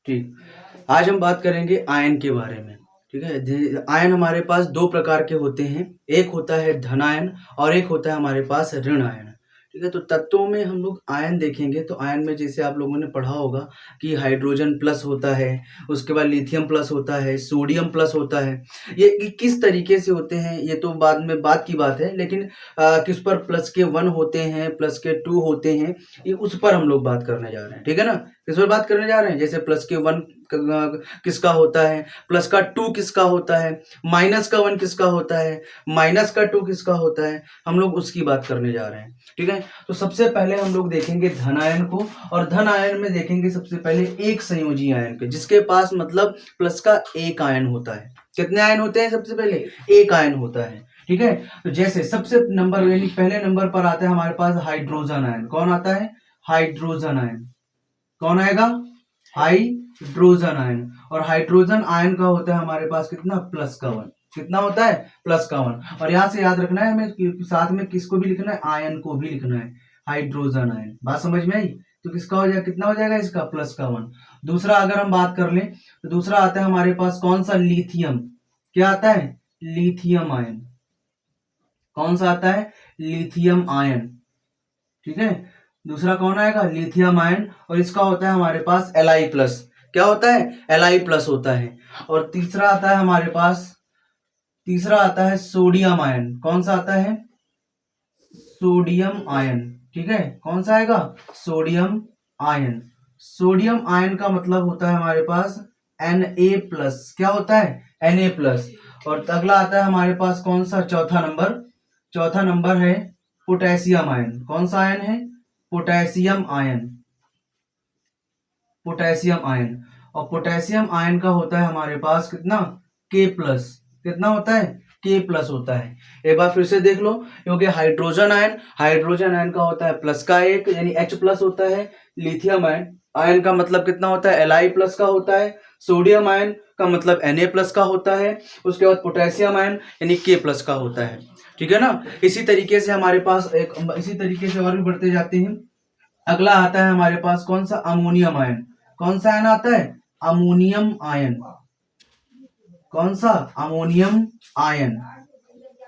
ठीक, आज हम बात करेंगे आयन के बारे में। ठीक है, आयन हमारे पास दो प्रकार के होते हैं, एक होता है धन आयन और एक होता है हमारे पास ऋण आयन। ठीक है, तो तत्वों में हम लोग आयन देखेंगे तो आयन में जैसे आप लोगों ने पढ़ा होगा कि हाइड्रोजन प्लस होता है, उसके बाद लिथियम प्लस होता है, सोडियम प्लस होता है। ये किस तरीके से होते हैं ये तो बाद में बात की बात है, लेकिन किस पर प्लस के 1 होते हैं, प्लस के 2 होते हैं, ये उस पर हम लोग बात करने जा रहे हैं। ठीक है ना, किस पर बात करने जा रहे हैं? जैसे प्लस के 1 किसका होता है, प्लस का 2 किसका होता है, माइनस का 1 किसका होता है, माइनस का 2 किसका होता है, हम लोग उसकी बात करने जा रहे हैं। ठीक है, तो सबसे पहले हम लोग देखेंगे धन आयन को, और धन आयन में देखेंगे सबसे पहले एक संयोजी आयन के, जिसके पास मतलब प्लस का एक आयन होता है। कितने आयन होते हैं? सबसे पहले एक आयन होता है। ठीक है, तो जैसे सबसे नंबर यानी पहले नंबर पर आता है हमारे पास हाइड्रोजन आयन। कौन आता है? Hydrogen ion. कौन आएगा? Hydrogen ion. और हाइड्रोजन आयन का होता है हमारे पास कितना? प्लस का 1। कितना होता है? प्लस का 1। और यहां से याद रखना है हमें, साथ में किसको भी लिखना है? आयन को भी लिखना है, हाइड्रोजन आयन। बात समझ में आई? तो किसका हो जाएगा? कितना हो जाएगा इसका? प्लस का 1। दूसरा अगर हम बात कर लें तो दूसरा आता है हमारे पास कौन सा? लिथियम। क्या आता है? Lithium ion. कौन सा आता है? Lithium ion. ठीक है, दूसरा कौन आएगा? Lithium ion. और इसका होता है हमारे पास Li+। क्या होता है? Li+ होता है। और तीसरा आता है हमारे पास, तीसरा आता है सोडियम आयन। कौन सा आता है? Sodium ion. ठीक है, कौन सा आएगा? Sodium ion. सोडियम आयन का मतलब होता है हमारे पास Na+। क्या होता है? Na+। और अगला आता है हमारे पास कौन सा? चौथा नंबर। चौथा नंबर है पोटेशियम आयन। कौन सा आयन है? Potassium ion. Potassium ion. और पोटेशियम आयन का होता है हमारे पास कितना? K+। कितना होता है? K+ होता है। एक बार फिर से देख लो, क्योंकि हाइड्रोजन आयन, हाइड्रोजन आयन का होता है प्लस का 1 यानी H+ होता है। लिथियम आयन, आयन का मतलब कितना होता है? Li+ का होता है। सोडियम आयन का मतलब Na+ का होता है। उसके बाद पोटेशियम आयन यानी K+ का होता है। ठीक है ना, इसी तरीके से हमारे पास एक, इसी तरीके से और भी बढ़ते जाते हैं। अगला आता है हमारे पास कौन सा? Ammonium ion. कौन सा आयन आता है? Ammonium ion. कौन सा? Ammonium ion.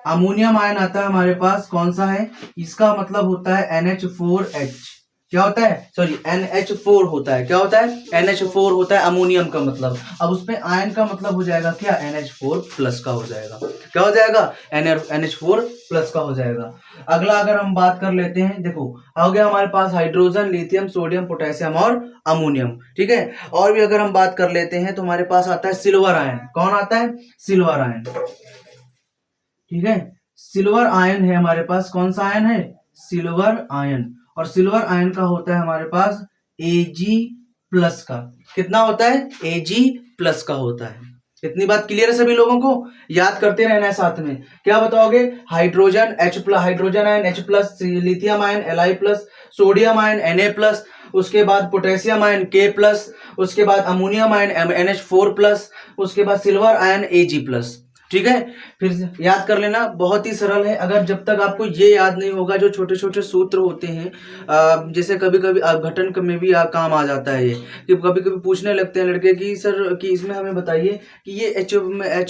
अमोनियम आयन आता है हमारे पास, कौन सा है? इसका मतलब होता है NH4H। क्या होता है? सॉरी, NH4 होता है। क्या होता है? NH4 होता है अमोनियम का मतलब। अब उसमें आयन का मतलब हो जाएगा क्या? NH4+ का हो जाएगा। क्या हो जाएगा? NH4+ का हो जाएगा। अगला अगर हम बात कर लेते हैं, देखो हो गया हमारे पास हाइड्रोजन, लिथियम, सोडियम, पोटेशियम और अमोनियम। ठीक है, और भी अगर हम बात कर लेते हैं तो हमारे पास आता है सिल्वर आयन। कौन आता है? Silver ion. ठीक है, सिल्वर आयन है हमारे पास। कौन सा आयन है? Silver ion. और सिल्वर आयन का होता है हमारे पास Ag+ का। कितना होता है? Ag+ का होता है। इतनी बात क्लियर है सभी लोगों को? याद करते रहना है साथ में। क्या बताओगे? Hydrogen H+, hydrogen ion H+, lithium ion Li+, sodium ion Na+, उसके बाद पोटेशियम आयन K+, उसके बाद अमोनियम आयन NH4+, उसके बाद सिल्वर आयन Ag+। ठीक है, फिर याद कर लेना, बहुत ही सरल है। अगर जब तक आपको ये याद नहीं होगा, जो छोटे छोटे सूत्र होते हैं, जैसे कभी कभी अपघटन में भी काम आ जाता है ये, कि कभी कभी पूछने लगते हैं लड़के कि सर कि इसमें हमें बताइए कि ये H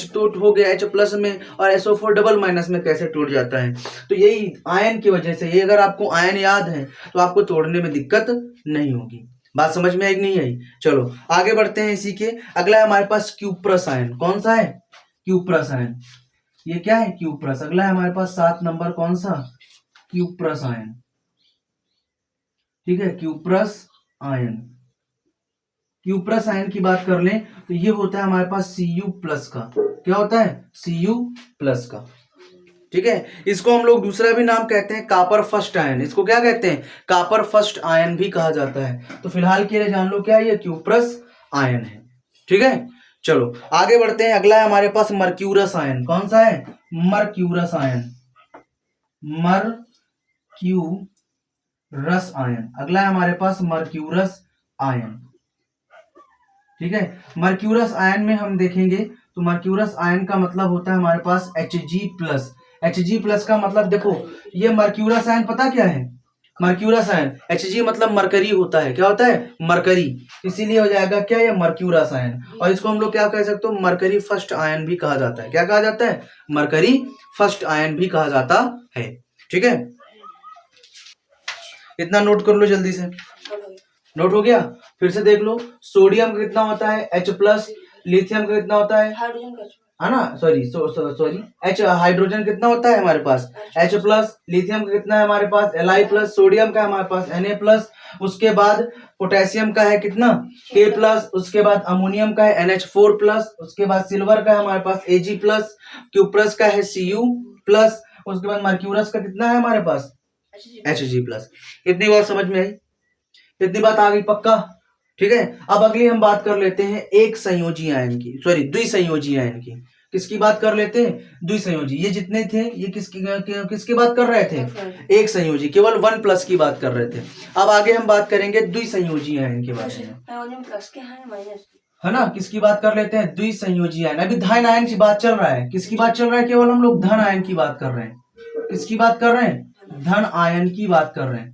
तो हो गया H+ में, और SO4 डबल माइनस में कैसे टूट जाता है। तो यही आयन की वजह से, ये अगर आपको आयन याद है तो आपको तोड़ने में दिक्कत नहीं होगी। बात समझ में आई कि नहीं आई? चलो आगे बढ़ते हैं। इसी के अगला है हमारे पास क्यूप्रस आयन। कौन सा है? Cuprous ion. ये क्या है? क्यूप्रस। अगला है हमारे पास 7 नंबर, कौन सा? Cuprous ion. ठीक है, क्यूप्रस आयन। क्यूप्रस आयन की बात कर लें तो ये होता है हमारे पास Cu+ का। क्या होता है? Cu+ का। ठीक है, इसको हम लोग दूसरा भी नाम कहते हैं कॉपर फर्स्ट आयन। इसको क्या कहते हैं? कॉपर फर्स्ट आयन भी कहा जाता है। तो फिलहाल के लिए जान लो क्या ये क्यूप्रस आयन है। ठीक है, चलो आगे बढ़ते हैं। अगला है हमारे पास मर्क्यूरस आयन। कौन सा है? Mercurous ion. Mercurous ion. अगला है हमारे पास मर्क्यूरस आयन। ठीक है, मर्क्यूरस आयन में हम देखेंगे तो मर्क्यूरस आयन का मतलब होता है हमारे पास Hg+। Hg+ का मतलब देखो, ये मर्क्यूरस आयन पता क्या है? मर्क्यूरस आयन, Hg मतलब मरकरी होता है, क्या होता है मरकरी, इसीलिए हो जाएगा क्या ये मर्क्यूरस आयन। और इसको हम लोग क्या कह सकते हो मरकरी फर्स्ट आयन भी कहा जाता है, क्या कहा जाता है मरकरी फर्स्ट आयन भी कहा जाता है। ठीक है, इतना नोट कर लो जल्दी से, नोट हो गया। फिर से देख लो, सोडियम का कितना होता है H+, लिथियम का कितना होता है है ना, सॉरी H, हाइड्रोजन कितना होता है हमारे पास H+, लिथियम का कितना है हमारे पास Li+, सोडियम का है हमारे पास Na+, उसके बाद पोटेशियम का है कितना K+, उसके बाद अमोनियम का है NH4+, उसके बाद सिल्वर का है हमारे पास Ag+, क्यूप्रस का है Cu+, उसके बाद मर्क्यूरस का कितना है हमारे पास Hg+। इतनी बात समझ में आई, इतनी बात आ गई पक्का। ठीक है, अब अगली हम बात कर लेते हैं एक संयोजी आयन की, सॉरी द्विसंयोजी आयन की। किसकी बात कर लेते हैं द्विसंयोजी, ये जितने थे ये किसकी बात कर रहे थे एक संयोजी, केवल 1+ की बात कर रहे थे। अब आगे हम बात करेंगे द्विसंयोजी आयन के बारे में, है ना, किसकी बात कर लेते हैं द्विसंयोजी आयन। अभी धन आयन की बात चल रहा है, किसकी बात चल रहा है, केवल हम लोग धन आयन की बात कर रहे हैं, किसकी बात कर रहे हैं धन आयन की बात कर रहे हैं।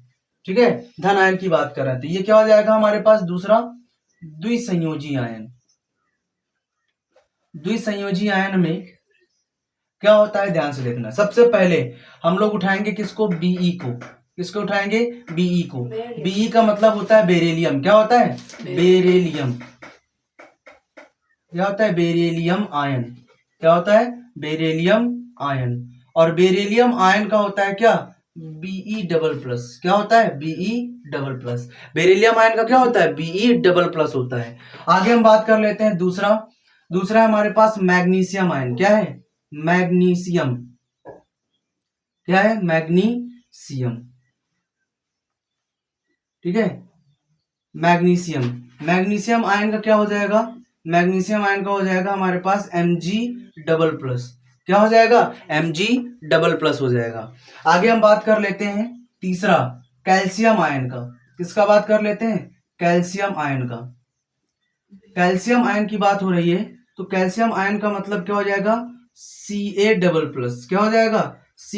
ठीक है, धन आयन की बात कर रहे हैं, तो ये क्या हो जाएगा हमारे पास दूसरा द्विसंयोजी आयन। द्विसंयोजी आयन में क्या होता है ध्यान से देखना, सबसे पहले हम लोग उठाएंगे किसको Be को, किसको उठाएंगे Be को। Be का मतलब होता है बेरिलियम, क्या होता है बेरिलियम, क्या होता है बेरिलियम आयन, क्या होता है बेरिलियम आयन। और बेरिलियम आयन का होता है क्या Be++, क्या होता है Be++। बेरिलियम आयन का क्या होता है Be++ होता है। आगे हम बात कर लेते हैं दूसरा है हमारे पास मैग्नीशियम आयन, क्या है मैग्नीशियम, क्या है मैग्नीशियम। ठीक है, मैग्नीशियम आयन का क्या हो जाएगा, मैग्नीशियम आयन का हो जाएगा हमारे पास Mg++, क्या हो जाएगा Mg++ हो जाएगा। आगे हम बात कर लेते हैं तीसरा कैल्शियम आयन का, किसका बात कर लेते हैं कैल्शियम आयन का। कैल्शियम आयन की बात हो रही है तो कैल्शियम आयन का मतलब क्या हो जाएगा Ca++, क्या हो जाएगा Ca++,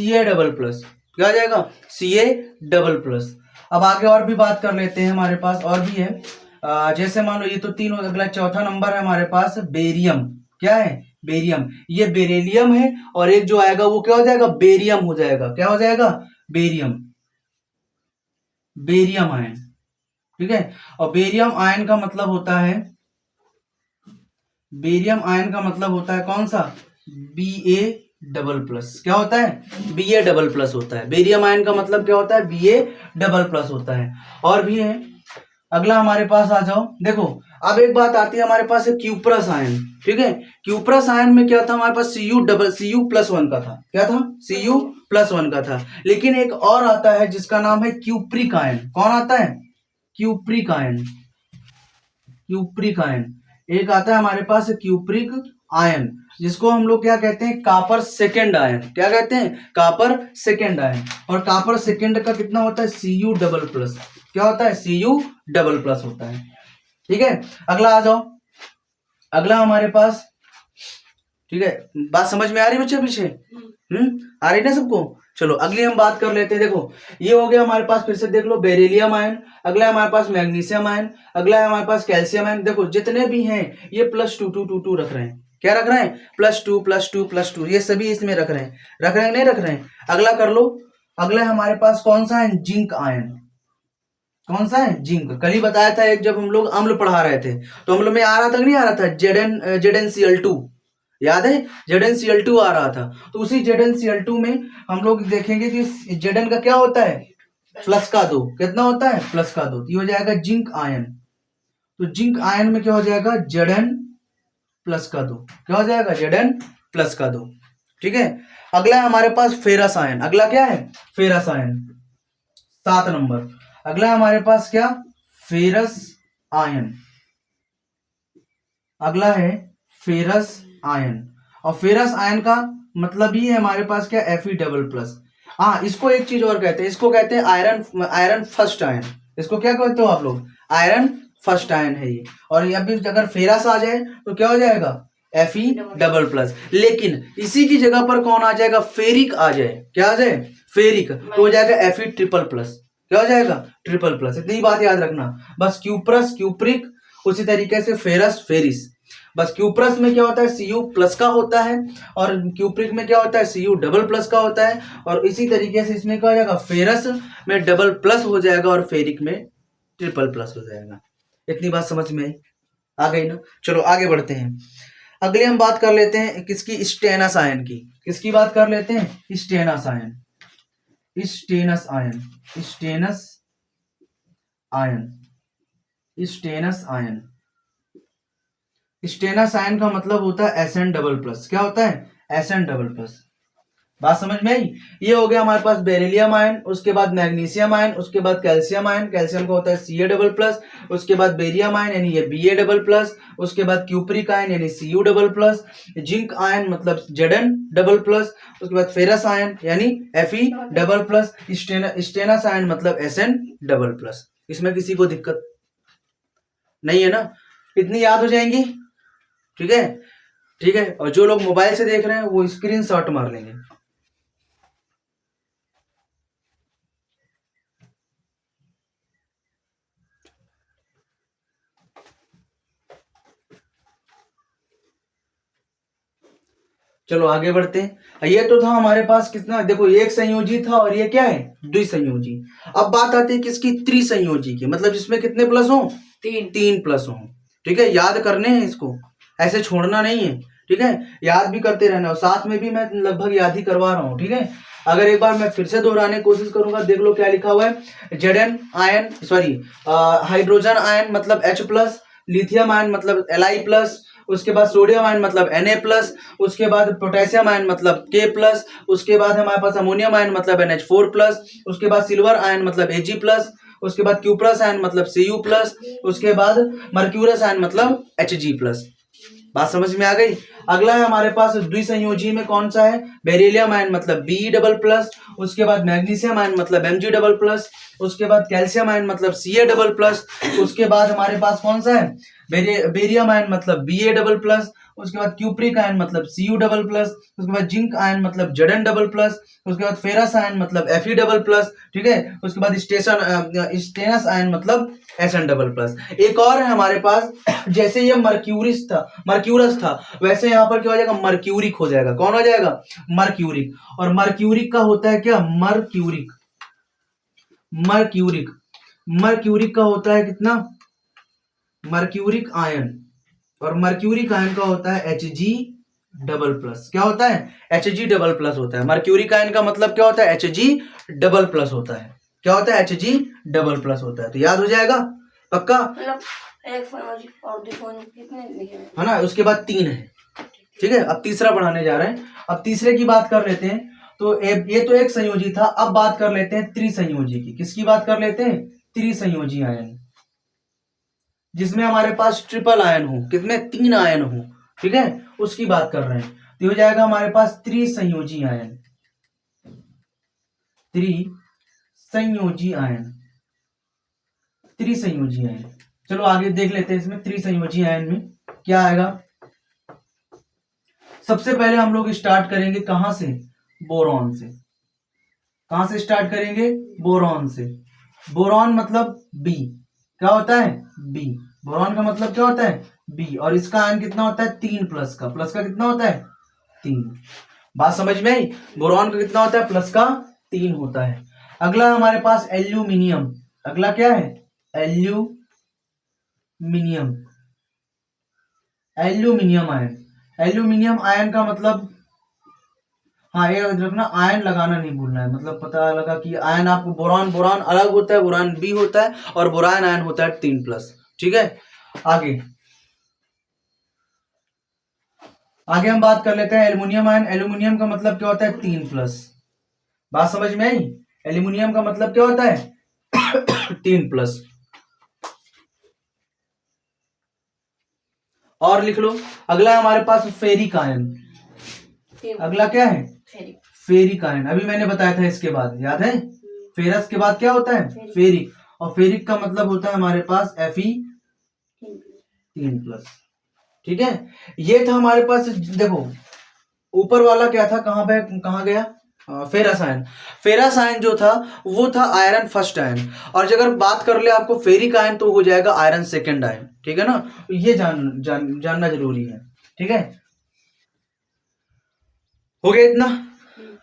क्या हो जाएगा Ca++। अब आगे और भी बात कर लेते हैं, हमारे पास और भी है, जैसे मान लो ये तो तीन, अगला चौथा नंबर है हमारे पास बेरियम, क्या है बेरियम। ये बेरिलियम है और एक जो आएगा वो क्या हो जाएगा बेरियम हो जाएगा, क्या हो जाएगा बेरियम, बेरियम आयन। ठीक है, और बेरियम आयन का मतलब होता है, बेरियम आयन का मतलब होता है कौन सा Ba++, क्या होता है Ba++ होता है। बेरियम आयन का मतलब क्या होता है Ba++ होता है। और भी है, अगला हमारे पास आ जाओ, देखो अब एक बात आती है हमारे पास है क्यूप्रस आयन। ठीक है, क्यूप्रस आयन में क्या था हमारे पास Cu+1 का था, क्या था Cu+1 का था। लेकिन एक और आता है जिसका नाम है क्यूप्रिक आयन, कौन आता है क्यूप्रिक आयन, क्यूप्रिक आयन। एक आता है हमारे पास क्यूप्रिक आयन, जिसको हम लोग क्या कहते हैं कॉपर सेकेंड आयन, क्या कहते हैं कॉपर सेकेंड आयन। और कॉपर सेकेंड का कितना होता है Cu++, क्या होता है Cu++ होता है। ठीक है, अगला आ जाओ, अगला हमारे पास, ठीक है बात समझ में आ रही बच्चे पीछे आ रही ना सबको। चलो अगली हम बात कर लेते हैं, देखो ये हो गया हमारे पास, फिर से देख लो बेरिलियम आयन, अगला है हमारे पास मैग्नीशियम आयन, अगला है हमारे पास कैल्शियम आयन। देखो जितने भी हैं ये +2 रख रहे हैं, क्या रख रहे हैं +2 ये सभी इसमें रख रहे हैं नहीं रख रहे हैं। अगला कर लो, अगला हमारे पास कौन सा है जिंक आयन, कौन सा है जिंक। कल ही बताया था एक, जब हम लोग अम्ल पढ़ा रहे थे तो अम्ल में आ रहा था कि नहीं आ रहा था ZnCl2, याद है ZnCl2 आ रहा था। तो उसी ZnCl2 में हम लोग देखेंगे कि Zn का क्या होता है +2, कितना होता है +2, ये हो जाएगा जिंक आयन। तो जिंक आयन में क्या हो जाएगा Zn+2, क्या हो जाएगा Zn+2। ठीक है, अगला है हमारे पास फेरस आयन, अगला क्या है फेरस आयन 7 नंबर। अगला हमारे पास क्या फेरस आयन, अगला है फेरस आयन। और फेरस आयन का मतलब ही है हमारे पास क्या Fe++। हाँ, इसको एक चीज और कहते हैं, इसको कहते हैं आयरन फर्स्ट आयन। इसको क्या कहते हो आप लोग आयरन फर्स्ट आयन है ये। और अभी अगर फेरस आ जाए तो क्या हो जाएगा Fe++। लेकिन इसी की जगह पर कौन आ जाएगा फेरिक आ जाए, क्या आ जाए फेरिक, तो हो जाएगा Fe++। क्या हो जाएगा, ट्रिपल प्लस। इतनी बात याद रखना बस। क्यूप्रस क्यूप्रिक, उसी तरीके से फेरस फेरिस। बस क्यूप्रस में क्या होता है, Cu प्लस का होता है, और क्यूप्रिक में क्या होता है, Cu डबल प्लस का होता है, और इसी तरीके से इसमें क्या हो जाएगा, फेरस में डबल प्लस हो जाएगा और फेरिक में ट्रिपल प्लस हो जाएगा। इतनी बात समझ में आई, आ गई ना। चलो आगे बढ़ते हैं। अगले हम बात कर लेते हैं किसकी, स्टेनस आयन की। किसकी बात कर लेते हैं, stannous ion. Stannous ion, stannous ion, stannous ion. Stannous ion का मतलब होता है Sn डबल प्लस। क्या होता है, Sn डबल प्लस। बात समझ में आई। ये हो गया हमारे पास बेरिलियम आयन, उसके बाद मैग्नीशियम आयन, उसके बाद कैल्शियम आयन। कैल्शियम का होता है Ca डबल प्लस, उसके बाद बेरियम आयन यानी ये Ba डबल प्लस, उसके बाद क्यूप्रिक आयन यानी Cu double plus, zinc ion मतलब Zn डबल प्लस, उसके बाद फेरस आयन यानी Fe double plus, stannous ion मतलब Sn डबल प्लस। इसमें किसी को दिक्कत नहीं है ना, इतनी याद हो जाएंगी। ठीक है, ठीक है। और जो लोग मोबाइल से देख रहे हैं वो स्क्रीनशॉट मार लेंगे। चलो आगे बढ़ते हैं। ये तो था हमारे पास कितना, देखो एक संयोजी था और ये क्या है, द्विसंयोजी। अब बात आती है किसकी, त्रिसंयोजी की, मतलब जिसमें कितने प्लस हो, तीन प्लस हो। ठीक है, याद करने हैं इसको, ऐसे छोड़ना नहीं है। ठीक है, याद भी करते रहना, और साथ में भी मैं लगभग याद ही करवा रहा हूँ। ठीक है, अगर एक बार मैं फिर से दोहराने की कोशिश करूंगा, देख लो क्या लिखा हुआ है। Zn ion, sorry hydrogen ion मतलब H प्लस, लिथियम आयन मतलब Li प्लस, उसके बाद सोडियम आयन मतलब Na प्लस, उसके बाद पोटेशियम आयन मतलब K प्लस, उसके बाद हमारे पास अमोनियम आयन मतलब NH4 प्लस, उसके बाद सिल्वर आयन मतलब Ag प्लस, उसके बाद क्यूप्रस आयन मतलब Cu प्लस, उसके बाद मर्क्यूरस आयन मतलब Hg प्लस। बात समझ में आ गई। अगला है हमारे पास द्विसंयोजी में कौन सा है, बेरिलियम आयन मतलब Be डबल प्लस, उसके बाद मैग्नीशियम आयन मतलब Mg डबल प्लस, उसके बाद कैल्शियम आयन मतलब Ca डबल प्लस, उसके बाद हमारे पास कौन सा है, बेरियम आयन मतलब Ba डबल प्लस, उसके बाद क्यूप्रिक आयन मतलब Cu डबल प्लस, उसके बाद जिंक आयन मतलब Zn डबल प्लस, उसके बाद फेरस आयन मतलब Fe डबल प्लस। ठीक है, उसके बाद स्टेनस आयन मतलब Sn डबल प्लस। एक और है हमारे पास, जैसे ये मर्क्यूरस था, वैसे यहाँ पर क्या हो जाएगा, मर्क्यूरिक हो जाएगा। कौन हो जाएगा, मर्क्यूरिक। और मर्क्यूरिक का होता है क्या, मर्क्यूरिक, मर्क्यूरिक, मर्क्यूरिक का होता है कितना, मर्क्यूरिक आयन, और मर्क्यूरिक आयन का होता है Hg डबल प्लस। क्या होता है, Hg डबल प्लस होता है। मर्क्यूरिक आयन का मतलब क्या होता है, Hg डबल प्लस होता है। क्या होता है, Hg डबल प्लस होता है। तो याद हो जाएगा पक्का, एक फोन और दो फोन कितने है ना। उसके बाद 3 है। ठीक है, अब तीसरा पढ़ाने जा रहे हैं। अब तीसरे की बात कर लेते हैं। तो ये तो एक संयोजी था, अब बात कर लेते हैं त्रिसंयोजी की। किसकी बात कर लेते हैं, त्रिसंयोजी आयन, जिसमें हमारे पास ट्रिपल आयन हो, कितने 3 आयन हो। ठीक है, उसकी बात कर रहे हैं। तो हो जाएगा हमारे पास त्रिसंयोजी आयन, त्रिसंयोजी आयन, त्रिसंयोजी आयन। चलो आगे देख लेते हैं इसमें त्रिसंयोजी आयन में क्या आएगा। सबसे पहले हम लोग स्टार्ट करेंगे कहां से, बोरॉन से। कहां से स्टार्ट करेंगे, बोरॉन से। बोरॉन मतलब बी, क्या होता है, बी। बोरॉन का मतलब क्या होता है, बी। और इसका आयन कितना होता है, 3 प्लस का। प्लस का कितना होता है, 3। बात समझ में आई। बोरॉन का कितना होता है, प्लस का 3 होता है। अगला हमारे पास एल्यूमिनियम। अगला क्या है, aluminium, aluminium ion. Aluminium ion का मतलब, हाँ ये याद रखना, आयन लगाना नहीं भूलना है। मतलब पता लगा कि आयन आपको बोरॉन, बोरॉन अलग होता है, बोरॉन बी होता है, और बोरान आयन होता है 3 प्लस। ठीक है, आगे आगे हम बात कर लेते हैं एल्युमिनियम आयन। एल्युमिनियम का मतलब क्या होता है, 3 प्लस। बात समझ में आई। एल्युमिनियम का मतलब क्या होता है 3 प्लस। और लिख लो, अगला हमारे पास फेरिक आयन। अगला क्या है, फेरिक आयन। अभी मैंने बताया था इसके बाद, याद है, फेरस के बाद क्या होता है, फेरिक। और फेरिक का मतलब होता है हमारे पास Fe 3 प्लस। ठीक है, ये था हमारे पास। देखो ऊपर वाला क्या था, कहां पे, कहां गया, फेरस आयन। फेरस आयन जो था वो था आयरन फर्स्ट आयन, और अगर बात कर ले आपको फेरिक आयन तो हो जाएगा आयरन सेकंड आयन। ठीक है ना, ये जानना जरूरी है। ठीक है, हो गया इतना,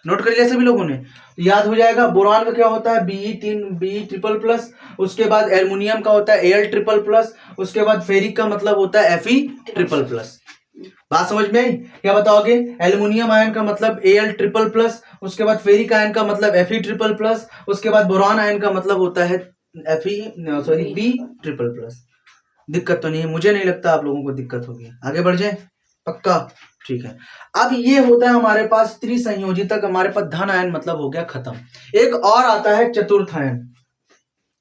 नोट कर लिया सभी लोगों ने, याद हो जाएगा। बोरान का क्या होता है, बी ट्रिपल प्लस, उसके बाद एल्युमिनियम का होता है Al ट्रिपल प्लस, उसके बाद फेरिक का मतलब होता है Fe ट्रिपल प्लस। बात समझ में आई? क्या बताओगे? एल्युमिनियम आयन का मतलब Al ट्रिपल प्लस, उसके बाद फेरिक आयन का मतलब Fe ट्रिपल प्लस, उसके बाद बोरान आयन का मतलब होता है बी ट्रिपल प्लस। दिक्कत तो नहीं है, मुझे नहीं लगता आप लोगों को दिक्कत होगी। आगे बढ़ जाए, पक्का? ठीक है। अब ये होता है हमारे पास त्रिसंयोजी तक, हमारे पास धन आयन मतलब हो गया खत्म। एक और आता है चतुर्थ आयन,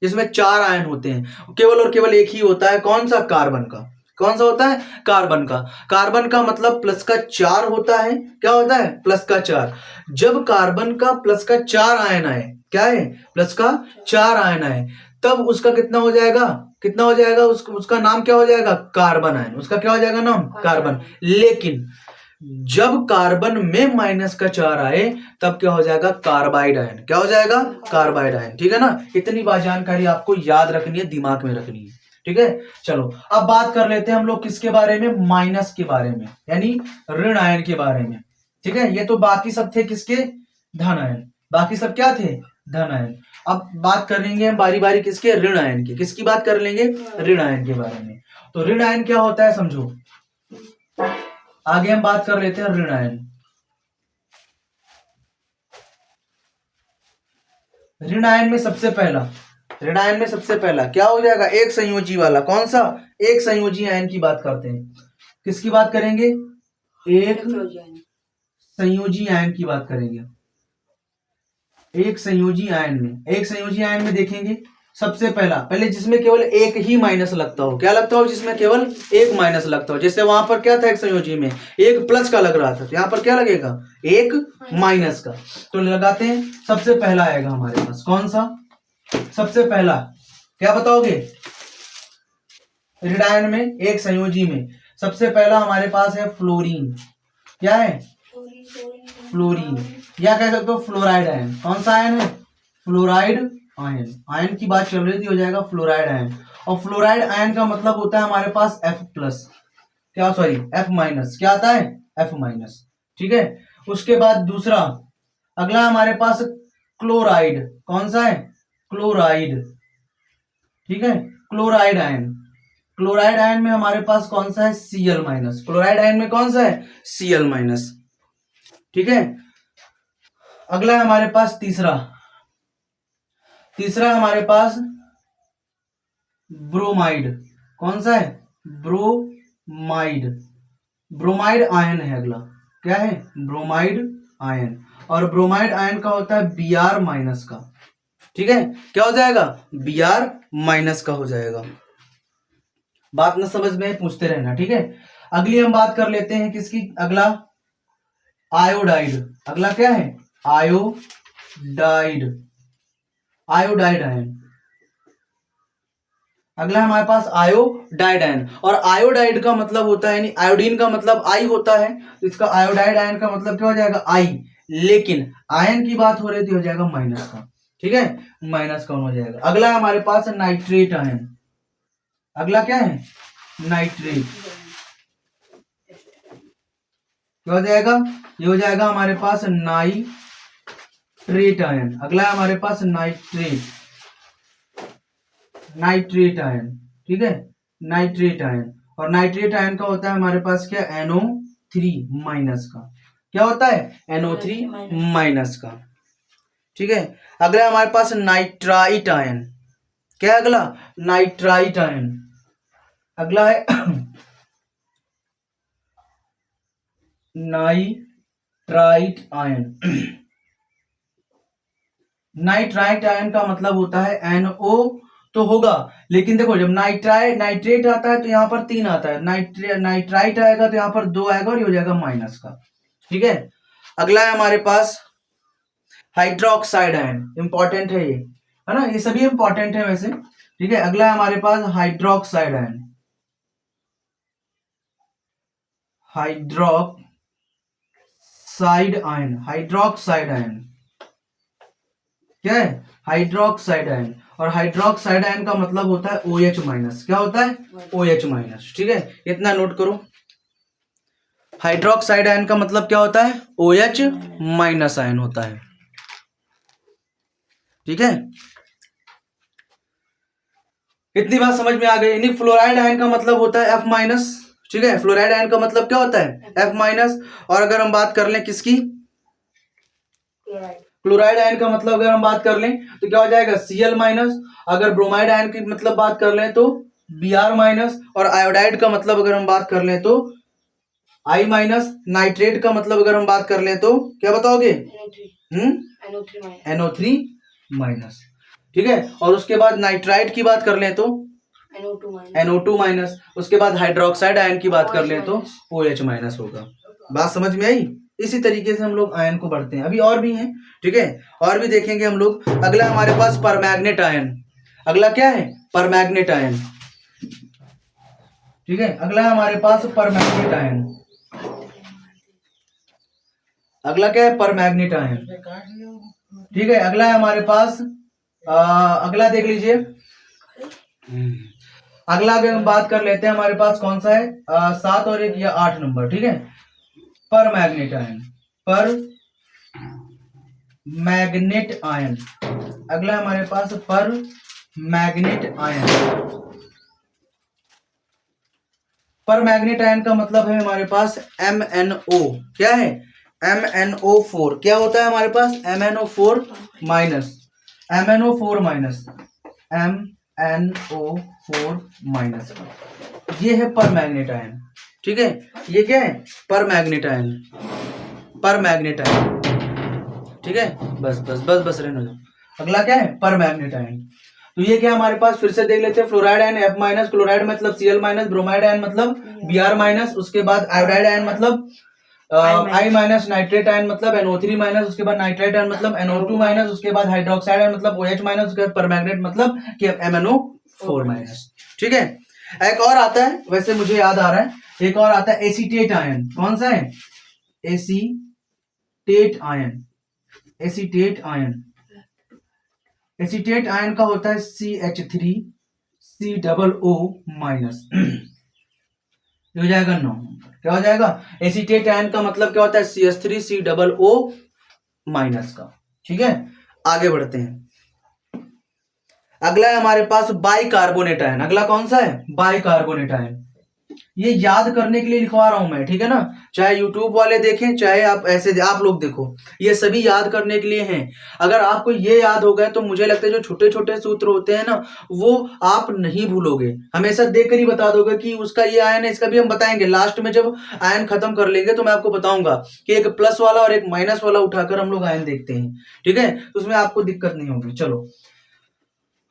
जिसमें 4 आयन होते हैं, केवल और केवल एक ही होता है, कौन सा? कार्बन का। कौन सा होता है? कार्बन का। कार्बन का मतलब प्लस का 4 होता है। क्या होता है? प्लस का 4। जब कार्बन का प्लस का 4 आयन आए, क्या है? प्लस का 4 आयन आए, तब उसका कितना हो जाएगा? कितना हो जाएगा? उसका नाम क्या हो जाएगा? Carbon ion. उसका क्या हो जाएगा नाम? कार्बन। लेकिन जब कार्बन में माइनस का 4 आए तब क्या हो जाएगा? Carbide ion. क्या हो जाएगा? Carbide ion. ठीक है ना, इतनी बात जानकारी आपको याद रखनी है, दिमाग में रखनी है। ठीक है, चलो अब बात कर लेते हैं हम लोग किसके बारे में? माइनस के बारे में, यानी ऋण आयन के बारे में। ठीक है, ये तो बाकी सब थे किसके? धन आयन। बाकी सब क्या थे? धन आयन। अब बात कर लेंगे हम बारी बारी किसके? ऋण आयन की। किसकी बात कर लेंगे? ऋण आयन के बारे में। तो ऋण आयन क्या होता है समझो, आगे हम बात कर लेते हैं ऋण आयन। ऋण आयन में सबसे पहला, ऋण आयन में सबसे पहला क्या हो जाएगा? एक संयोजी वाला। कौन सा? एक संयोजी आयन की बात करते हैं। किसकी बात करेंगे? एक संयोजी आयन की बात करेंगे। एक संयोजी आयन में, एक संयोजी आयन में देखेंगे सबसे पहले जिसमें केवल एक ही माइनस लगता हो। क्या लगता हो? जिसमें केवल एक माइनस लगता हो। जैसे वहां पर क्या था, एक संयोजी में एक प्लस का लग रहा था, तो यहाँ पर क्या लगेगा? एक माइनस का। तो लगाते हैं, सबसे पहला आएगा हमारे पास। कौन सा सबसे पहला? क्या बताओगे? ऋण आयन में, एक संयोजी में सबसे पहला हमारे पास है फ्लोरीन। क्या है? फ्लोरीन, या कह सकते हो फ्लोराइड आयन। कौन सा आयन है? Fluoride ion. आयन की बात चल रही थी, हो जाएगा फ्लोराइड आयन। और फ्लोराइड आयन का मतलब होता है हमारे पास F प्लस, क्या सॉरी F माइनस। क्या आता है? F minus. ठीक है, उसके बाद दूसरा अगला हमारे पास क्लोराइड। कौन सा है? क्लोराइड। ठीक है, क्लोराइड आयन। क्लोराइड आयन में हमारे पास कौन सा है? Cl minus. क्लोराइड आयन में कौन सा है? Cl minus. ठीक है, अगला है हमारे पास तीसरा हमारे पास ब्रोमाइड। कौन सा है? ब्रोमाइड। ब्रोमाइड आयन है अगला। क्या है? Bromide ion. और ब्रोमाइड आयन का होता है Br माइनस का। ठीक है, क्या हो जाएगा? Br माइनस का हो जाएगा। बात न समझ में पूछते रहना। ठीक है, अगली हम बात कर लेते हैं किसकी? अगला आयोडाइड। अगला क्या है? आयोडाइड। Iodide ion. अगला हमारे पास आयोडाइड आयन। और आयोडाइड का मतलब होता है, यानी आयोडीन का मतलब आई होता है, तो इसका आयोडाइड आयन का मतलब क्या हो जाएगा? आई। लेकिन आयन की बात हो रही थी, हो जाएगा माइनस का। ठीक है, माइनस का हो जाएगा। अगला हमारे पास नाइट्रेट आयन। अगला क्या है? नाइट्रेट। क्या हो जाएगा? ये हो जाएगा हमारे पास नाइट्रेट आयन। अगला है हमारे पास नाइट्रेट आयन। ठीक है, नाइट्रेट आयन। और नाइट्रेट आयन का होता है हमारे पास क्या? NO3 माइनस का। क्या होता है? NO3 माइनस का। ठीक है, अगला हमारे पास नाइट्राइट आयन। क्या है अगला? Nitrite ion. अगला है नाइट्राइट आयन। नाइट्राइट आयन का मतलब होता है NO तो होगा, लेकिन देखो जब नाइट्रेट आता है तो यहाँ पर 3 आता है, नाइट्राइट आएगा तो यहाँ पर 2 आएगा, और ये हो जाएगा माइनस का। ठीक है, अगला है हमारे पास हाइड्रोक्साइड आयन। इंपॉर्टेंट है ये, है ना, ये सभी इंपॉर्टेंट है वैसे। ठीक है, अगला है हमारे पास hydroxide ion. Hydroxide ion. Hydroxide ion. क्या है, हाइड्रोक्साइड आयन। और हाइड्रोक्साइड आयन का मतलब होता है OH माइनस। क्या होता है, OH माइनस। ठीक है, इतना नोट करो। हाइड्रोक्साइड आयन का मतलब क्या होता है, OH माइनस आयन होता है। ठीक है, इतनी बात समझ में आ गई। यानी फ्लोराइड आयन का मतलब होता है F माइनस। ठीक है, फ्लोराइड आयन का मतलब क्या होता है, F माइनस। और अगर हम बात कर लें किसकी, क्लोराइड आयन का मतलब अगर हम बात कर लें तो क्या हो जाएगा, Cl माइनस। अगर ब्रोमाइड आयन की मतलब बात कर लें तो Br माइनस। और आयोडाइड का मतलब अगर हम बात कर लें तो I माइनस। नाइट्रेट का मतलब अगर हम बात कर लें तो क्या बताओगे, NO3 माइनस। ठीक है, और उसके बाद नाइट्राइड की बात कर लें तो NO2 माइनस। उसके बाद हाइड्रोक्साइड आयन की बात कर लें तो OH माइनस होगा। बात समझ में आई। इसी तरीके से हम लोग आयन को बढ़ते हैं। अभी और भी हैं, ठीक है, और भी देखेंगे हम लोग। अगला हमारे पास परमैग्नेट आयन। अगला क्या है, परमैग्नेट आयन। ठीक है, अगला है हमारे पास परमैग्नेट आयन। अगला क्या है, परमैग्नेट आयन। ठीक है, अगला है हमारे पास अगला देख लीजिए। अगला अगर हम बात कर लेते हैं, हमारे पास कौन सा है, 7 और 1 या 8 नंबर। ठीक है, परमैग्नेट आयन। पर मैग्नेट आयन। अगला हमारे पास पर मैग्नेट आयन। पर मैग्नेट आयन का मतलब है हमारे पास MnO। क्या है, MnO4। क्या होता है हमारे पास, MnO4 minus. MnO4 minus, MnO4 minus. ये है पर मैग्नेट आयन। ठीक है, ये क्या है, पर मैग्नेट आयन। पर मैग्नेट आयन। ठीक है, बस बस बस बस रहने दो। अगला क्या है, पर मैग्नेट आयन। तो ये क्या हमारे पास, फिर से देख लेते हैं। Fluoride ion F minus, chloride मतलब Cl माइनस, ब्रोमाइड आयन मतलब Br माइनस। उसके बाद आयोडाइड आयन मतलब I माइनस, नाइट्रेट आयन मतलब NO3 माइनस। उसके बाद नाइट्रेट आयन मतलब NO2 माइनस। उसके बाद हाइड्रोक्साइड आयन मतलब OH माइनस। उसके बाद परमैग्नेट मतलब कि MnO4 माइनस। ठीक है, एक और आता है, वैसे मुझे याद आ रहा है, एक और आता है एसीटेट आयन। कौन सा है, acetate ion. Acetate ion. Acetate ion का होता है CH3COO माइनस। हो जाएगा 9। क्या हो जाएगा, एसीटेट आयन का मतलब क्या होता है, CH3COO माइनस का। ठीक है, आगे बढ़ते हैं। अगला है हमारे पास बाइकार्बोनेट आयन। अगला कौन सा है, बाइकार्बोनेट आयन। ये याद करने के लिए लिखवा रहा हूं मैं, ठीक है ना। चाहे यूट्यूब वाले देखें, चाहे आप ऐसे आप लोग देखो, ये सभी याद करने के लिए हैं। अगर आपको ये याद हो गए तो मुझे लगता है जो छोटे छोटे सूत्र होते हैं ना, वो आप नहीं भूलोगे। हमेशा देखकर ही बता दोगे कि उसका ये आयन है, इसका भी हम बताएंगे लास्ट में। जब आयन खत्म कर लेंगे तो मैं आपको बताऊंगा कि एक प्लस वाला और एक माइनस वाला उठाकर हम लोग आयन देखते हैं। ठीक है, तो उसमें आपको दिक्कत नहीं होगी। चलो,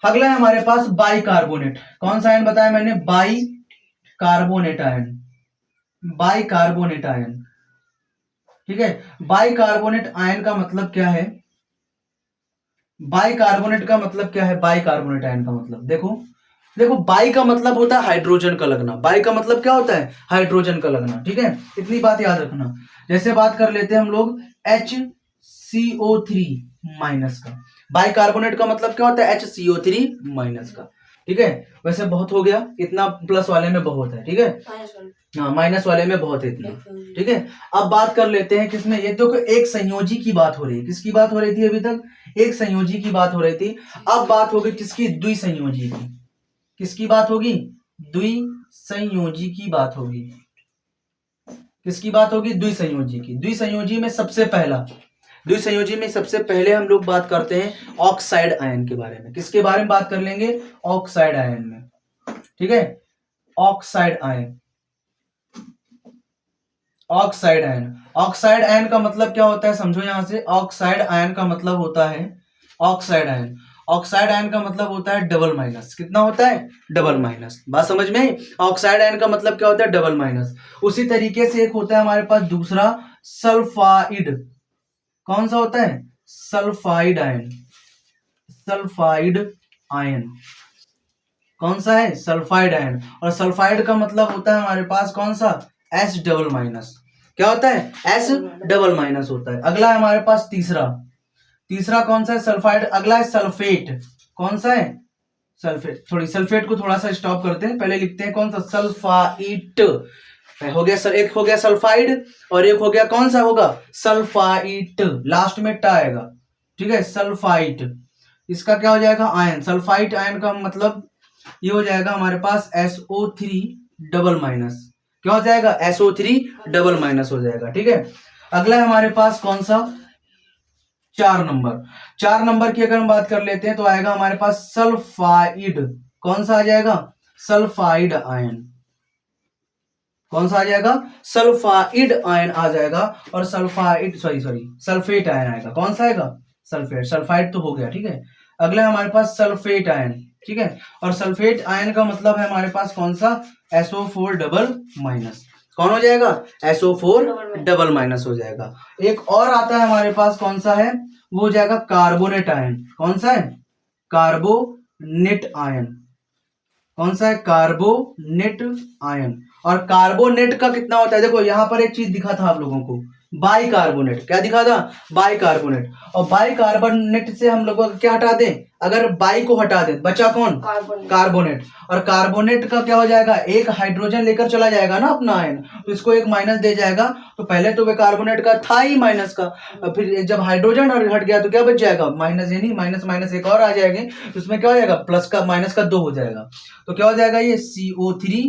अगला है हमारे पास बाइकार्बोनेट। कौन सा आयन बताया मैंने, बाइकार्बोनेट आयन। Bicarbonate ion. ठीक है, बाइकार्बोनेट आयन का मतलब क्या है, बाइकार्बोनेट का मतलब क्या है, बाइकार्बोनेट आयन का मतलब देखो। देखो, बाई का मतलब होता है हाइड्रोजन का लगना। बाई का मतलब क्या होता है, हाइड्रोजन का लगना। ठीक है, इतनी बात याद रखना। जैसे बात कर लेते हैं हम लोग HCO3 माइनस का। बाइकार्बोनेट का मतलब क्या होता है, HCO3 माइनस का। ठीक है, वैसे बहुत हो गया, इतना प्लस वाले में बहुत है। ठीक है, हाँ, माइनस वाले में बहुत है इतना। ठीक है, अब बात कर लेते हैं किसमें, ये तो एक संयोजी की बात हो रही है। किसकी बात हो रही थी अभी तक, एक संयोजी की बात हो रही थी। अब बात होगी किसकी, द्विसंयोजी की। किसकी बात होगी, द्विसंयोजी की बात होगी। किसकी बात होगी, द्विसंयोजी की। द्विसंयोजी में सबसे पहला, द्विसंयोजी में सबसे पहले हम लोग बात करते हैं ऑक्साइड आयन के बारे में। किसके बारे में बात कर लेंगे, ऑक्साइड आयन में। ठीक है, oxide ion. Oxide ion. Oxide ion का मतलब क्या होता है, समझो यहां से। ऑक्साइड आयन का मतलब होता है, ऑक्साइड आयन, ऑक्साइड आयन का मतलब होता है डबल माइनस। कितना होता है, डबल माइनस। बात समझ में, ऑक्साइड आयन का मतलब क्या होता है, डबल माइनस। उसी तरीके से एक होता है हमारे पास दूसरा, सल्फाइड। कौन सा होता है, सल्फाइड आयन। सल्फाइड आयन कौन सा है, सल्फाइड आयन। और सल्फाइड का मतलब होता है हमारे पास कौन सा, S डबल माइनस। क्या होता है, S डबल माइनस होता है। अगला है हमारे पास तीसरा, तीसरा कौन सा है? सल्फाइड। अगला है सल्फेट। कौन सा है? सल्फेट। थोड़ी सल्फेट को थोड़ा सा स्टॉप करते हैं, पहले लिखते हैं कौन सा? सल्फाइट हो गया सर। एक हो गया सल्फाइड और एक हो गया कौन सा होगा? सल्फाइट। लास्ट में टा आएगा, ठीक है, सल्फाइट। इसका क्या हो जाएगा? आयन। सल्फाइट आयन का मतलब ये हो जाएगा हमारे पास SO3 डबल माइनस। क्या हो जाएगा? SO3 डबल माइनस हो जाएगा, ठीक है। अगला है हमारे पास कौन सा? 4 नंबर। 4 नंबर की अगर हम बात कर लेते हैं तो आएगा हमारे पास सल्फाइड। कौन सा आ जाएगा? Sulphide ion. कौन सा आ जाएगा? सल्फाइड आयन आ जाएगा। और सल्फाइड सॉरी सल्फेट आयन आएगा। कौन सा आएगा? सल्फेट। सल्फाइड तो हो गया, ठीक है। अगला हमारे पास सल्फेट आयन, ठीक है। और सल्फेट आयन का मतलब है हमारे पास कौन सा? SO4 double minus. कौन हो जाएगा? SO4 डबल माइनस हो जाएगा। एक और आता है हमारे पास, कौन सा है? वो हो जाएगा कार्बोनेट आयन। कौन सा है? Carbonate ion. कौन सा है? Carbonate ion. और कार्बोनेट का कितना होता है? देखो यहां पर एक चीज दिखा था आप लोगों को, बाई कार्बोनेट। क्या दिखा था? By carbonate. और बाई कार्बोनेट से हम लोगों को क्या हटा दें? अगर बाई को हटा दें बचा कौन? कार्बोनेट। और कार्बोनेट का क्या हो जाएगा? एक हाइड्रोजन लेकर चला जाएगा ना अपना आयन, तो इसको एक माइनस दे जाएगा। तो पहले तो वे कार्बोनेट का था ही माइनस का, और फिर जब हाइड्रोजन हट गया तो क्या बच जाएगा? माइनस। यानी माइनस माइनस एक और आ जाएंगे, तो उसमें क्या हो जाएगा? प्लस का माइनस का 2 हो जाएगा। तो क्या हो जाएगा? ये CO3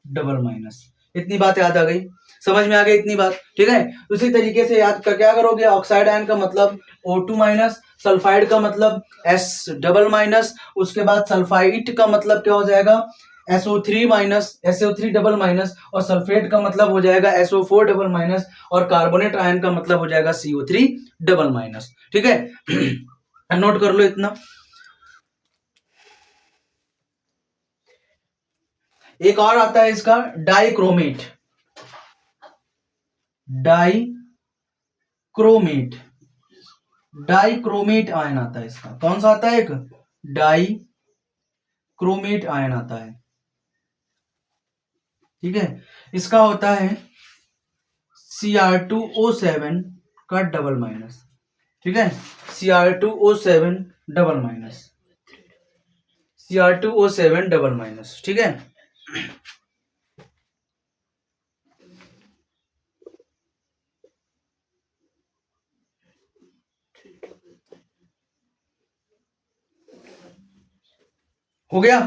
डबल माइनस। इतनी बात याद आ गई? समझ में आ गई इतनी बात, ठीक है। उसी तरीके से याद कर क्या करोगे? ऑक्साइड आयन का मतलब O2 माइनस, सल्फाइड का मतलब S डबल माइनस, उसके बाद सल्फाइट का मतलब क्या हो जाएगा? SO3 minus, SO3 double minus, और सल्फेट का मतलब हो जाएगा SO4 डबल माइनस, और कार्बोनेट आयन का मतलब हो जाएगा CO3 डबल माइनस, ठीक है। नोट कर लो इतना। एक और आता है इसका डाइक्रोमेट। डाइक्रोमेट। डाइक्रोमेट आयन आता है इसका। कौन सा आता है? एक डाइक्रोमेट आयन आता है, ठीक है। इसका होता है Cr2O7 का डबल माइनस, ठीक है। Cr2O7 double minus, Cr2O7 double minus, ठीक है। हो गया?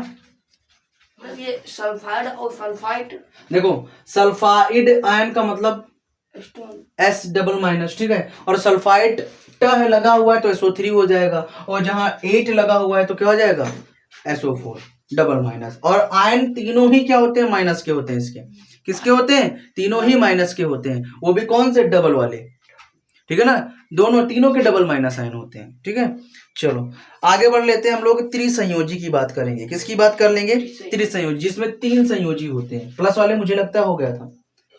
ये सल्फाइड और सल्फाइड। देखो सल्फाइड आयन का मतलब S डबल माइनस, ठीक है। और सल्फाइड ट है लगा हुआ है तो SO3 हो जाएगा, और जहां 8 लगा हुआ है तो क्या हो जाएगा? SO4 double minus. और आयन तीनों ही क्या होते हैं? माइनस के होते हैं इसके। किसके होते हैं? तीनों ही माइनस के होते हैं, वो भी कौन से? डबल वाले, ठीक है ना। दोनों तीनों के डबल माइनस आयन होते हैं, ठीक है। चलो आगे बढ़ लेते हैं। हम लोग त्रिसंयोजी की बात करेंगे। किसकी बात कर लेंगे? त्रिसंयोजी, जिसमें 3 संयोजी होते हैं। प्लस वाले मुझे लगता है हो गया था,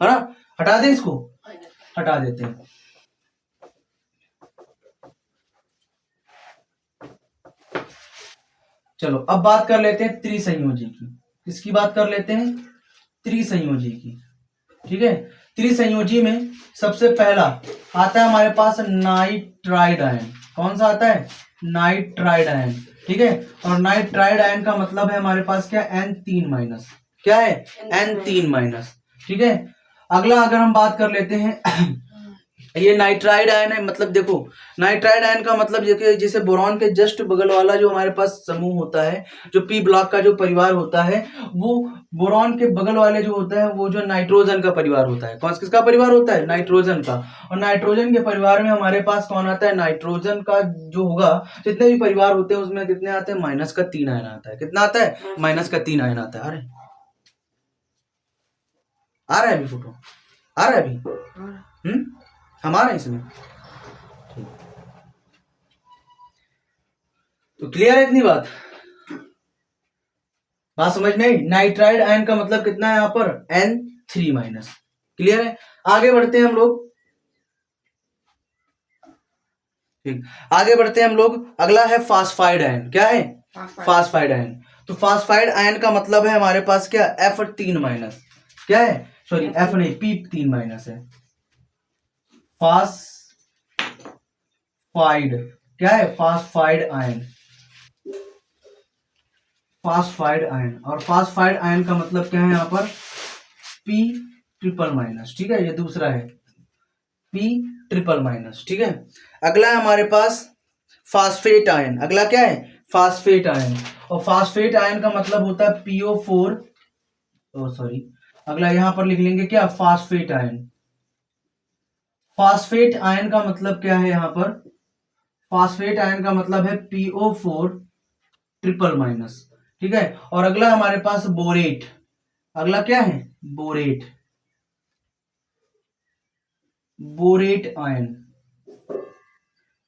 है ना। हटा दें इसको, हटा देते हैं। चलो अब बात कर लेते हैं त्रिसंयोजी की। किसकी बात कर लेते हैं? त्रिसंयोजी की, ठीक है। त्रिसंयोजी में सबसे पहला आता है हमारे पास नाइट्राइड आयन। कौन सा आता है? नाइट्राइड आयन, ठीक है। और नाइट्राइड आयन का मतलब है हमारे पास क्या? N3 minus. क्या है? N3 माइनस, ठीक है। अगला अगर हम बात कर लेते हैं ये नाइट्राइड आयन है। मतलब देखो नाइट्राइड आयन का मतलब जैसे बोरॉन के जस्ट बगल वाला जो हमारे पास समूह होता है, जो पी ब्लॉक का जो परिवार होता है, वो बोरॉन के बगल वाले जो होता है वो जो नाइट्रोजन का परिवार होता है। कौन किसका परिवार होता है? नाइट्रोजन का। और नाइट्रोजन के परिवार में हमारे पास कौन आता है? नाइट्रोजन का जो होगा, जितने भी परिवार होते हैं उसमें कितने आते हैं? माइनस का 3 आयन आता है। कितना आता है? माइनस का 3 आयन आता है। अरे आ रहा है अभी फोटो? आ रहा है अभी? हमारा इसमें तो क्लियर है इतनी बात? बात समझ में आई? नाइट्राइड आयन का मतलब कितना है यहाँ पर? N3 minus. क्लियर है? आगे बढ़ते हैं हम लोग, ठीक। आगे बढ़ते हैं हम लोग। अगला है फास्फाइड आयन। क्या है? Phosphide ion. तो फास्फाइड आयन का मतलब है हमारे पास क्या? F3 minus. क्या है? सॉरी F नहीं, P3 माइनस है। फास्फाइड क्या है, फास्फाइड आयन, फास्फाइड आयन। और फास्फाइड आयन का मतलब क्या है यहाँ पर, पी ट्रिपल माइनस, ठीक है, ये दूसरा है पी ट्रिपल माइनस, ठीक है। अगला है हमारे पास फास्फेट आयन। अगला क्या है, फास्फेट आयन। और फास्फेट आयन का मतलब होता है PO4, सॉरी, अगला यहां पर लिख लेंगे क्या, फास्फेट आयन। फास्फेट आयन का मतलब क्या है यहां पर, फास्फेट आयन का मतलब है PO4 ट्रिपल माइनस, ठीक है। और अगला हमारे पास बोरेट। अगला क्या है, borate, borate ion,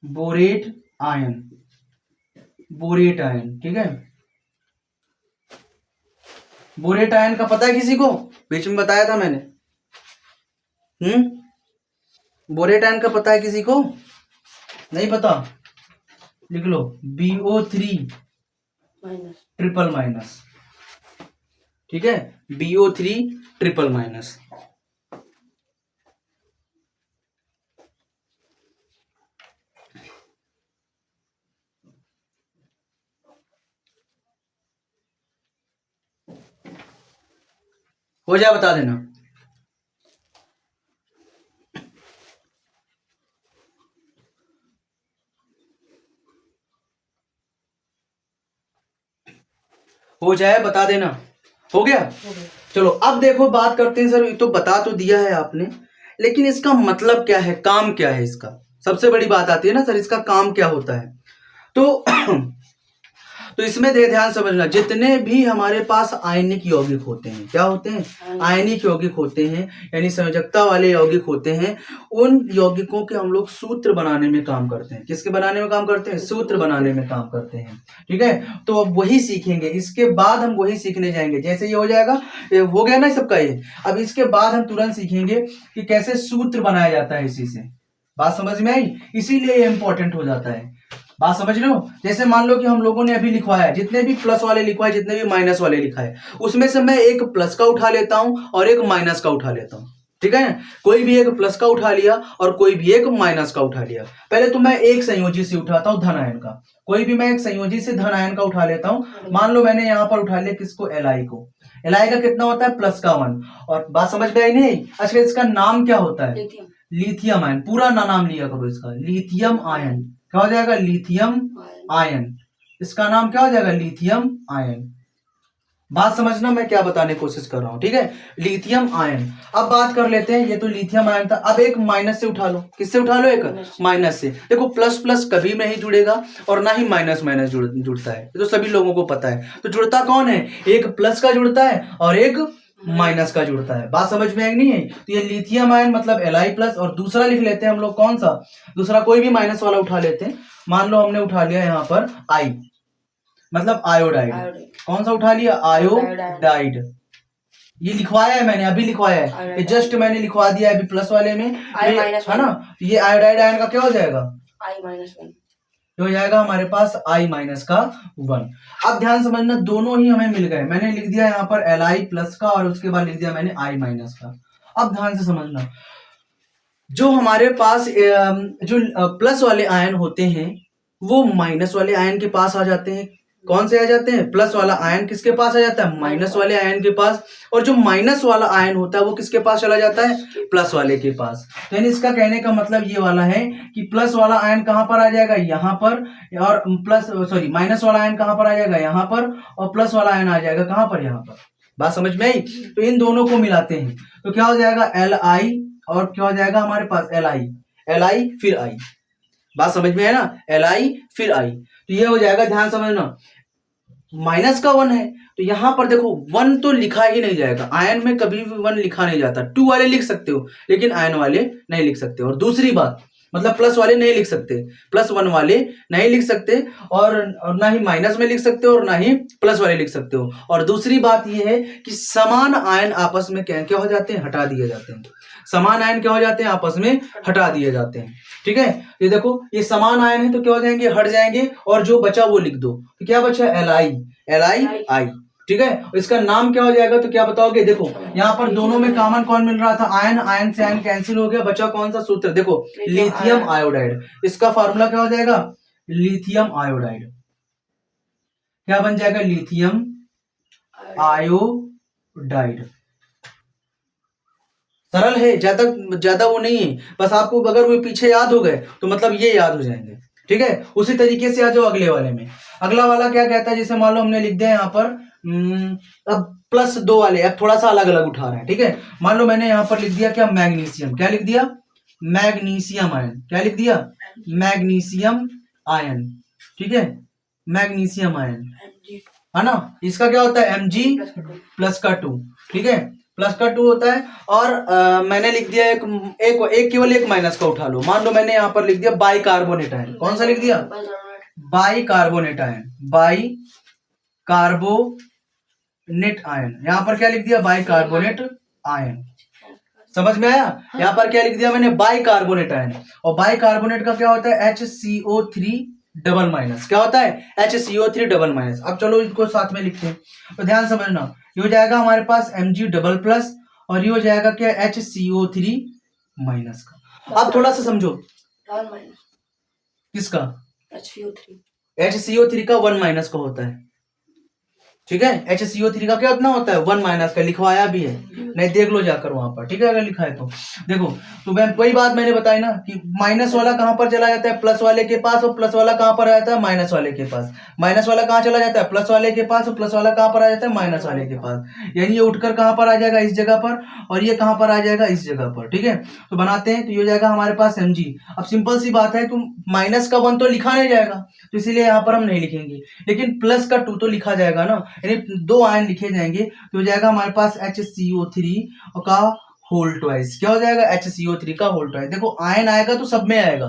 borate ion, borate ion, ठीक है। बोरेट आयन का पता है किसी को, बीच में बताया था मैंने। बोरेट आयन का पता है किसी को, नहीं पता, लिख लो BO3 ट्रिपल माइनस, ठीक है, BO3 ट्रिपल माइनस। हो जाए बता देना। हो जाए बता देना। हो गया, चलो अब देखो बात करते हैं। सर ये तो बता तो दिया है आपने, लेकिन इसका मतलब क्या है, काम क्या है इसका, सबसे बड़ी बात आती है ना सर, इसका काम क्या होता है। तो तो इसमें ध्यान समझना, जितने भी हमारे पास आयनिक यौगिक होते हैं, क्या होते हैं, आयनिक यौगिक होते हैं, यानी संयोजकता वाले यौगिक होते हैं, उन यौगिकों के हम लोग सूत्र बनाने में काम करते हैं। किसके बनाने में काम करते हैं, सूत्र बनाने में काम करते हैं, ठीक है। तो अब वही सीखेंगे, इसके बाद हम वही सीखने जाएंगे। जैसे ये हो जाएगा, ये हो गया ना सबका ये, अब इसके बाद हम तुरंत सीखेंगे कि कैसे सूत्र बनाया जाता है इसी से। बात समझ में आई, इसीलिए ये इंपॉर्टेंट हो जाता है। बात समझ रहे हो। जैसे मान लो कि हम लोगों ने अभी लिखवाया, जितने भी प्लस वाले लिखवाए, जितने भी माइनस वाले लिखा है, उसमें से मैं एक प्लस का उठा लेता हूं और एक माइनस का उठा लेता हूं, ठीक है। कोई भी एक प्लस का उठा लिया और कोई भी एक माइनस का उठा लिया। पहले तो मैं एक संयोजी से उठाता हूं, धन आयन का। कोई भी मैं एक संयोजी से धन आयन का उठा लेता हूं। मान लो मैंने यहां पर उठा लिया किसको, Li को। Li का कितना होता है, प्लस का 1। और बात समझ में आई नहीं। अच्छा, इसका नाम क्या होता है, लिथियम आयन। पूरा नाम लिया करो इसका, लिथियम आयन। क्या हो जाएगा, लिथियम आयन। इसका नाम क्या हो जाएगा, लिथियम आयन। बात समझना मैं क्या बताने की कोशिश कर रहा हूं, ठीक है, लिथियम आयन। अब बात कर लेते हैं, ये तो लिथियम आयन था। अब एक माइनस से उठा लो, किससे उठा लो, एक माइनस से। देखो प्लस प्लस कभी नहीं जुड़ेगा और ना ही माइनस माइनस जुड़ता है, ये तो सभी लोगों को पता है। तो जुड़ता कौन है, एक प्लस का जुड़ता है और एक माइनस का जुड़ता है। बात समझ में आई नहीं है। तो ये लिथियम आयन मतलब Li प्लस। और दूसरा लिख लेते हैं हम लोग, कौन सा दूसरा, कोई भी माइनस वाला उठा लेते हैं। मान लो हमने उठा लिया यहाँ पर I, मतलब आयोडाइड। कौन सा उठा लिया, आयोडाइड। ये लिखवाया है मैंने, अभी लिखवाया है, ये जस्ट मैंने लिखवा दिया है अभी प्लस वाले में, है ना। ये आयोडाइड आयन का क्या हो जाएगा, I-1 हो जाएगा हमारे पास I-1। अब ध्यान समझना, दोनों ही हमें मिल गए। मैंने लिख दिया यहाँ पर Li प्लस का और उसके बाद लिख दिया मैंने I- का। अब ध्यान से समझना, जो हमारे पास जो प्लस वाले आयन होते हैं वो माइनस वाले आयन के पास आ जाते हैं। कौन से आ जाते हैं, प्लस वाला आयन किसके पास आ जाता है, माइनस वाले आयन के पास। और जो माइनस वाला आयन होता है वो किसके पास चला जाता है, प्लस वाले के पास। तो यानी इसका कहने का मतलब ये वाला है कि प्लस वाला आयन कहां पर आ जाएगा, यहाँ पर, और माइनस वाला आयन कहां पर आ जाएगा, यहाँ पर, और प्लस वाला आयन आ जाएगा कहां पर, यहाँ पर। बात समझ में आई। तो इन दोनों को मिलाते हैं तो क्या हो जाएगा, Li, और क्या हो जाएगा हमारे पास Li फिर I। बात समझ में है ना, Li फिर I। तो ये हो जाएगा, ध्यान समझना, माइनस का 1 है तो यहां पर देखो 1 तो लिखा ही नहीं जाएगा। आयन में कभी भी 1 लिखा नहीं जाता। 2 वाले लिख सकते हो लेकिन आयन वाले नहीं लिख सकते। और दूसरी बात, मतलब प्लस वाले नहीं लिख सकते, प्लस 1 वाले नहीं लिख सकते, और ना ही माइनस में लिख सकते हो और ना ही प्लस वाले लिख सकते हो। और दूसरी बात यह है कि समान आयन आपस में क्या हो जाते हैं, हटा दिए जाते हैं। समान आयन क्या हो जाते हैं, आपस में हटा दिए जाते हैं, ठीक है। ये देखो, ये समान आयन है तो क्या हो जाएंगे, हट जाएंगे, और जो बचा वो लिख दो। तो क्या बचा, Li I, ठीक है। इसका नाम क्या हो जाएगा, तो क्या बताओगे, देखो यहाँ पर दोनों में कॉमन कौन मिल रहा था, आयन। आयन से आयन कैंसिल हो गया, बचा कौन सा सूत्र, देखो लिथियम आयोडाइड। इसका फार्मूला क्या हो जाएगा, लिथियम आयोडाइड। क्या बन जाएगा? Lithium iodide. सरल है, ज्यादा वो नहीं है, बस आपको अगर वो पीछे याद हो गए तो मतलब ये याद हो जाएंगे। ठीक है, उसी तरीके से आ जाओ अगले वाले में। अगला वाला क्या कहता है, जैसे मान लो हमने लिख दिया यहाँ पर अब +2 वाले, अब थोड़ा सा अलग अलग उठा रहे हैं। ठीक है, मान लो मैंने यहाँ पर लिख दिया क्या? मैग्नीशियम। क्या लिख दिया? Magnesium ion. क्या लिख दिया? Magnesium ion. ठीक है, मैग्नीशियम आयन है ना। इसका क्या होता है? Mg+2। ठीक है, +2 होता है। और मैंने लिख दिया एक केवल एक माइनस का उठा लो। मान लो मैंने यहाँ पर लिख दिया बाइकार्बोनेट आयन। कौन सा लिख दिया? Bicarbonate ion. Bicarbonate ion. यहाँ पर क्या लिख दिया? Bicarbonate ion. समझ में आया? यहाँ पर क्या लिख दिया मैंने? Bicarbonate ion. और बाइकार्बोनेट का क्या होता है? HCO3 double-. क्या होता है? HCO3 double-. अब चलो इसको साथ में लिखते हैं, तो ध्यान समझना। ये हो जाएगा हमारे पास Mg++ और ये हो जाएगा क्या? HCO3- का। अब थोड़ा सा समझो। किसका? HCO3 का 1- का होता है। ठीक है, HCO3 का क्या उतना होता है? 1- का। लिखवाया भी है, नहीं देख लो जाकर वहां पर। ठीक है, अगर लिखा है तो देखो। तो वही बात मैंने बताई ना कि माइनस वाला कहां पर चला जाता है? प्लस वाले के पास। और प्लस वाला कहां पर आ जाता है? माइनस वाले के पास। माइनस वाला कहां चला जाता है? प्लस वाले के पास। और प्लस वाला कहां पर आ जाता है? माइनस वाले के पास। यानी ये उठकर कहां पर आ जाएगा? इस जगह पर। और ये कहां पर आ जाएगा? इस जगह पर। ठीक है, तो बनाते हैं। तो ये हो जाएगा हमारे पास Mg। अब सिंपल सी बात है, तुम माइनस का 1 तो लिखा नहीं जाएगा, तो इसीलिए यहाँ पर हम नहीं लिखेंगे, लेकिन प्लस का 2 तो लिखा जाएगा ना। यानी 2 आयन लिखे जाएंगे, तो हो जाएगा हमारे पास HCO3 का होल ट्वाइस। क्या हो जाएगा? HCO3 का होल ट्वाइस। देखो आयन आएगा तो सब में आएगा,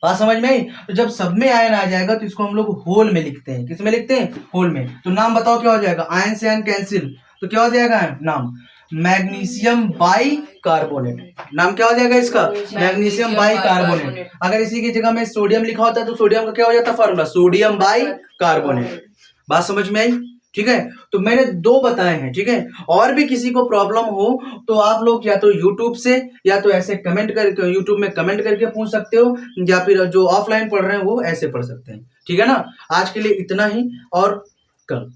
बात समझ में आई? तो जब सब में आयन आ जाएगा तो इसको हम लोग होल में लिखते हैं। किस में लिखते हैं? होल में। तो नाम बताओ क्या हो जाएगा? आयन से आयन कैंसिल, तो क्या हो जाएगा नाम? Magnesium bicarbonate. नाम क्या हो जाएगा इसका? Magnesium bicarbonate. अगर इसी की जगह में सोडियम लिखा होता है तो सोडियम का क्या हो जाता है फार्मूला? Sodium bicarbonate. बात समझ में आई? ठीक है, तो मैंने 2 बताए हैं। ठीक है, और भी किसी को प्रॉब्लम हो तो आप लोग या तो YouTube से या तो ऐसे कमेंट करके YouTube में कमेंट करके पूछ सकते हो, या फिर जो ऑफलाइन पढ़ रहे हैं वो ऐसे पढ़ सकते हैं। ठीक है ना, आज के लिए इतना ही, और कल